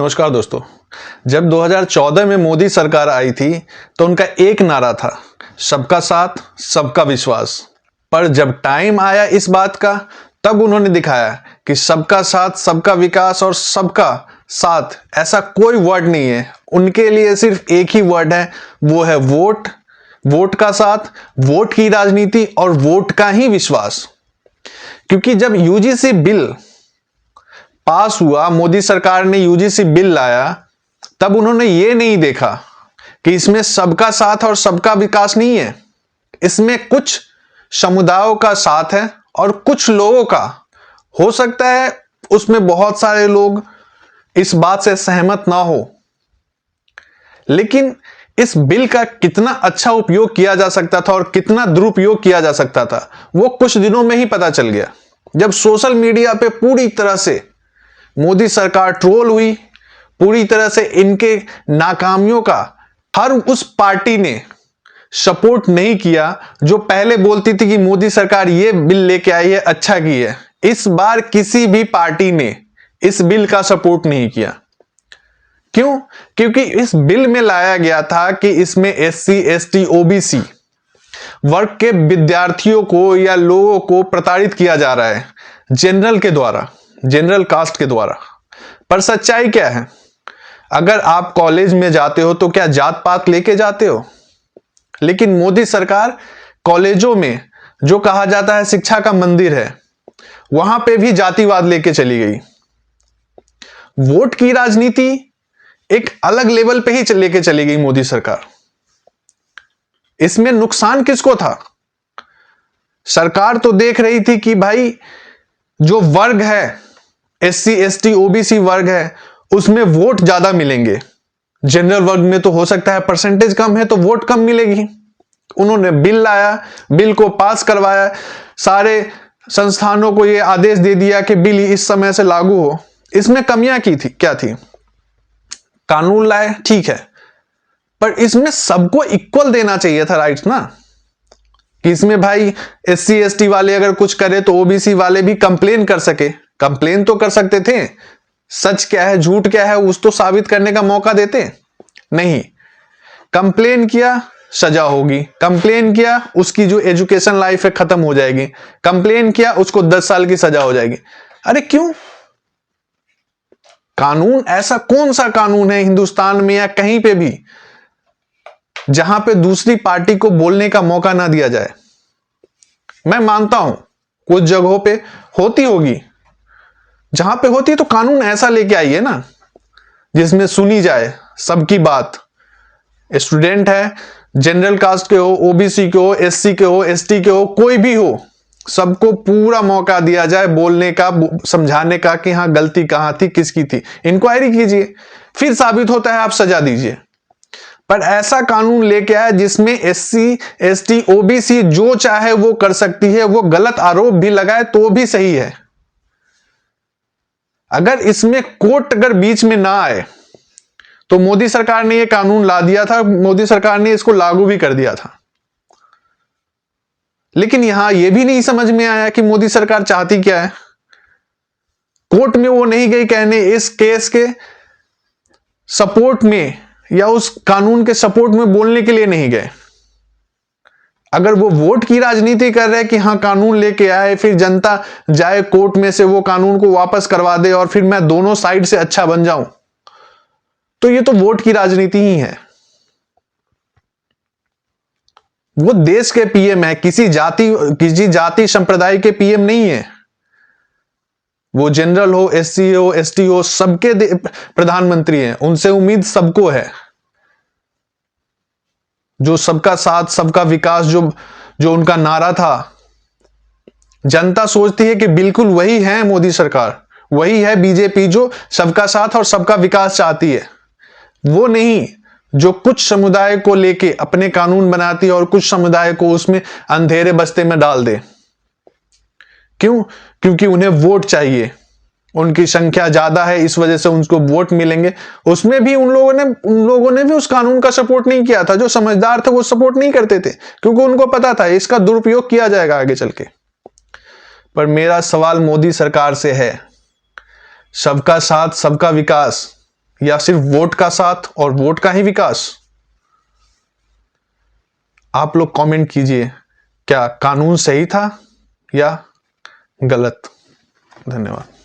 नमस्कार दोस्तों। जब 2014 में मोदी सरकार आई थी तो उनका एक नारा था, सबका साथ सबका विश्वास। पर जब टाइम आया इस बात का, तब उन्होंने दिखाया कि सबका साथ सबका विकास और सबका साथ ऐसा कोई वर्ड नहीं है। उनके लिए सिर्फ एक ही वर्ड है, वो है वोट। वोट का साथ, वोट की राजनीति और वोट का ही विश्वास। क्योंकि जब यूजीसी बिल पास हुआ, मोदी सरकार ने यूजीसी बिल लाया, तब उन्होंने ये नहीं देखा कि इसमें सबका साथ और सबका विकास नहीं है। इसमें कुछ समुदायों का साथ है और कुछ लोगों का। हो सकता है उसमें बहुत सारे लोग इस बात से सहमत ना हो, लेकिन इस बिल का कितना अच्छा उपयोग किया जा सकता था और कितना दुरुपयोग किया जा सकता था, वो कुछ दिनों में ही पता चल गया। जब सोशल मीडिया पे पूरी तरह से मोदी सरकार ट्रोल हुई, पूरी तरह से इनके नाकामियों का हर उस पार्टी ने सपोर्ट नहीं किया जो पहले बोलती थी कि मोदी सरकार ये बिल लेके आई है, अच्छा की है। इस बार किसी भी पार्टी ने इस बिल का सपोर्ट नहीं किया। क्यों? क्योंकि इस बिल में लाया गया था कि इसमें एससी, एसटी, ओबीसी वर्ग के विद्यार्थियों को या लोगों को प्रताड़ित किया जा रहा है जनरल के द्वारा, जनरल कास्ट के द्वारा। पर सच्चाई क्या है? अगर आप कॉलेज में जाते हो तो क्या जात पात लेके जाते हो? लेकिन मोदी सरकार कॉलेजों में जो कहा जाता है शिक्षा का मंदिर है, वहां पे भी जातिवाद लेके चली गई। वोट की राजनीति एक अलग लेवल पे ही लेके चली गई मोदी सरकार। इसमें नुकसान किसको था? सरकार तो देख रही थी कि भाई जो वर्ग है, एससी, एसटी, ओबीसी वर्ग है, उसमें वोट ज्यादा मिलेंगे। जनरल वर्ग में तो हो सकता है परसेंटेज कम है तो वोट कम मिलेगी। उन्होंने बिल लाया, बिल को पास करवाया, सारे संस्थानों को यह आदेश दे दिया कि बिल इस समय से लागू हो। इसमें कमियां की थी, क्या थी? कानून लाए, ठीक है, पर इसमें सबको इक्वल देना चाहिए था राइट्स ना, कि इसमें भाई एससी, एसटी वाले अगर कुछ करे तो ओबीसी वाले भी कंप्लेन कर सके। कंप्लेन तो कर सकते थे, सच क्या है झूठ क्या है उस तो साबित करने का मौका देते नहीं। कंप्लेन किया, सजा होगी। कंप्लेन किया, उसकी जो एजुकेशन लाइफ है खत्म हो जाएगी। कंप्लेन किया, उसको 10 साल की सजा हो जाएगी। अरे क्यों? कानून ऐसा कौन सा कानून है हिंदुस्तान में या कहीं पे भी जहां पे दूसरी पार्टी को बोलने का मौका ना दिया जाए? मैं मानता हूं कुछ जगहों पे होती होगी, जहां पे होती है तो कानून ऐसा लेके आइए ना जिसमें सुनी जाए सबकी बात। स्टूडेंट है, जनरल कास्ट के हो, ओबीसी के हो, एससी के हो, एसटी के हो, कोई भी हो, सबको पूरा मौका दिया जाए बोलने का, समझाने का कि हाँ गलती कहां थी, किसकी थी। इंक्वायरी कीजिए, फिर साबित होता है आप सजा दीजिए। पर ऐसा कानून लेके आया जिसमें एससी, एसटी, ओबीसी जो चाहे वो कर सकती है, वो गलत आरोप भी लगाए तो भी सही है। अगर इसमें कोर्ट अगर बीच में ना आए तो मोदी सरकार ने यह कानून ला दिया था, मोदी सरकार ने इसको लागू भी कर दिया था। लेकिन यहां यह भी नहीं समझ में आया कि मोदी सरकार चाहती क्या है। कोर्ट में वो नहीं गई कहने, इस केस के सपोर्ट में या उस कानून के सपोर्ट में बोलने के लिए नहीं गए। अगर वो वोट की राजनीति कर रहे कि हाँ कानून लेके आए, फिर जनता जाए कोर्ट में से वो कानून को वापस करवा दे और फिर मैं दोनों साइड से अच्छा बन जाऊं, तो ये तो वोट की राजनीति ही है। वो देश के पीएम है, किसी जाति संप्रदाय के पीएम नहीं है। वो जनरल हो, एससी हो, एसटी हो, सबके प्रधानमंत्री हैं। उनसे उम्मीद सबको है। जो सबका साथ सबका विकास जो उनका नारा था, जनता सोचती है कि बिल्कुल वही है मोदी सरकार, वही है बीजेपी जो सबका साथ और सबका विकास चाहती है। वो नहीं जो कुछ समुदाय को लेके अपने कानून बनाती है और कुछ समुदाय को उसमें अंधेरे बस्ते में डाल दे। क्यों? क्योंकि उन्हें वोट चाहिए, उनकी संख्या ज्यादा है, इस वजह से उनको वोट मिलेंगे। उसमें भी उन लोगों ने भी उस कानून का सपोर्ट नहीं किया था। जो समझदार थे वो सपोर्ट नहीं करते थे, क्योंकि उनको पता था इसका दुरुपयोग किया जाएगा आगे चल के। पर मेरा सवाल मोदी सरकार से है, सबका साथ सबका विकास, या सिर्फ वोट का साथ और वोट का ही विकास? आप लोग कमेंट कीजिए, क्या कानून सही था या गलत? धन्यवाद।